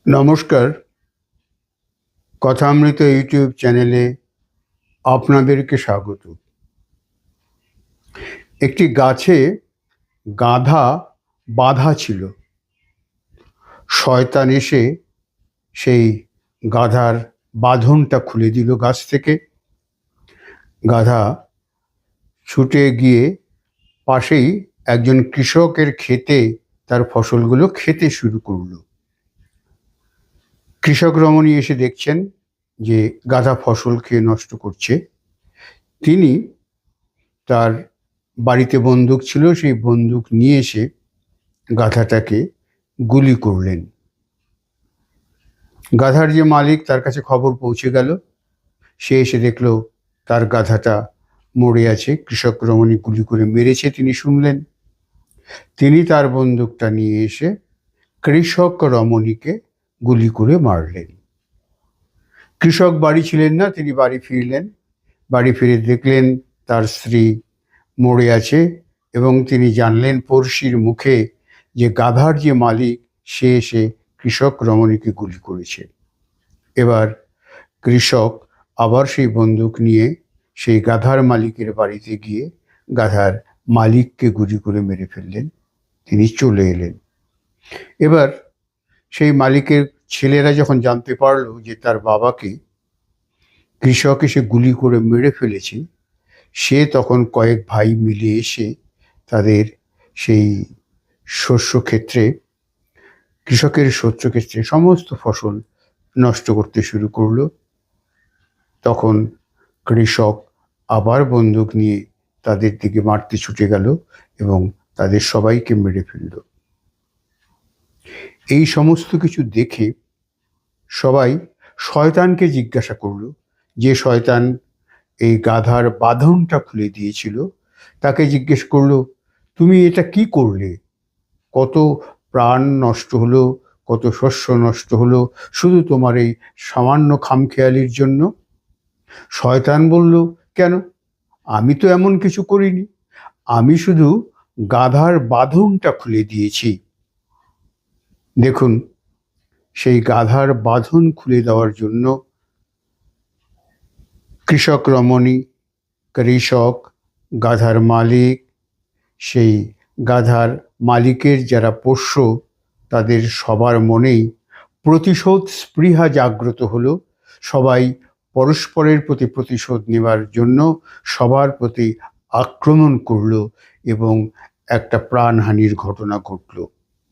নমস্কার। কথামৃত ইউটিউব চ্যানেলে আপনাদেরকে স্বাগত। একটি গাছে গাধা বাঁধা ছিল। শয়তান এসে সেই গাধার বাঁধনটা খুলে দিল গাছ থেকে। গাধা ছুটে গিয়ে পাশেই একজন কৃষকের ক্ষেতে তার ফসলগুলো খেতে শুরু করলো। কৃষক রমণী এসে দেখছেন যে গাধা ফসল খেয়ে নষ্ট করছে। তিনি তার বাড়িতে বন্দুক ছিল, সেই বন্দুক নিয়ে এসে গাধাটাকে গুলি করলেন। গাধার যে মালিক, তার কাছে খবর পৌঁছে গেল। সে এসে দেখলো তার গাধাটা মরে আছে, কৃষক রমণী গুলি করে মেরেছে তিনি শুনলেন। তিনি তার বন্দুকটা নিয়ে এসে কৃষক রমণীকে গুলি করে মারলেন। কৃষক বাড়ি ছিলেন না, তিনি বাড়ি ফিরলেন। বাড়ি ফিরে দেখলেন তার স্ত্রী মরে আছে এবং তিনি জানলেন পড়শির মুখে যে গাধার যে মালিক সে এসে কৃষক রমণীকে গুলি করেছে। এবার কৃষক আবার সেই বন্দুক নিয়ে সেই গাধার মালিকের বাড়িতে গিয়ে গাধার মালিককে গুলি করে মেরে ফেললেন। তিনি চলে এলেন। এবার সেই মালিকের ছেলেরা যখন জানতে পারলো যে তার বাবাকে কৃষক এসে গুলি করে মেরে ফেলেছে, সে তখন কয়েক ভাই মিলে এসে তাদের সেই শস্যক্ষেত্রে, কৃষকের শস্যক্ষেত্রে সমস্ত ফসল নষ্ট করতে শুরু করলো। তখন কৃষক আবার বন্দুক নিয়ে তাদের দিকে মারতে ছুটে গেল এবং তাদের সবাইকে মেরে ফেলল। এই সমস্ত কিছু দেখে সবাই শয়তানকে জিজ্ঞাসা করলো, যে শয়তান এই গাধার বাঁধনটা খুলে দিয়েছিল তাকে জিজ্ঞেস করলো, তুমি এটা কি করলে? কত প্রাণ নষ্ট হলো, কত শস্য নষ্ট হলো শুধু তোমার এই সামান্য খামখেয়ালির জন্য। শয়তান বলল, কেন, আমি তো এমন কিছু করিনি, আমি শুধু গাধার বাঁধনটা খুলে দিয়েছি। দেখুন, সেই গাধার বাঁধন খুলে দেওয়ার জন্য কৃষক রমণী, কৃষক, গাধার মালিক, সেই গাধার মালিকের যারা পোষ্য, তাদের সবার মনেই প্রতিশোধ স্পৃহা জাগ্রত হলো। সবাই পরস্পরের প্রতি প্রতিশোধ নেবার জন্য সবার প্রতি আক্রমণ করলো এবং একটা প্রাণহানির ঘটনা ঘটল।